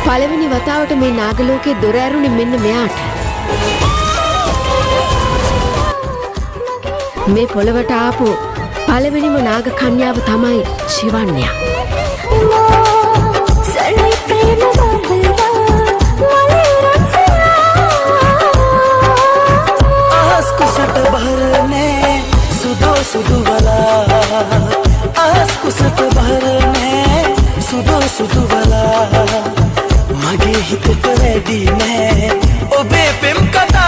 පළවෙනි වතාවට මේ නාගලෝකේ දොර ඇරුණේ මෙන්න මෙයාට. මේ පොළවට ආපු පළවෙනිම නාග කන්‍යාව තමයි ශිවන්‍යා. सुदू वाला आसकुसत बहरने सुदू वाला मगे हित रेडी ने ओबे पेम कदा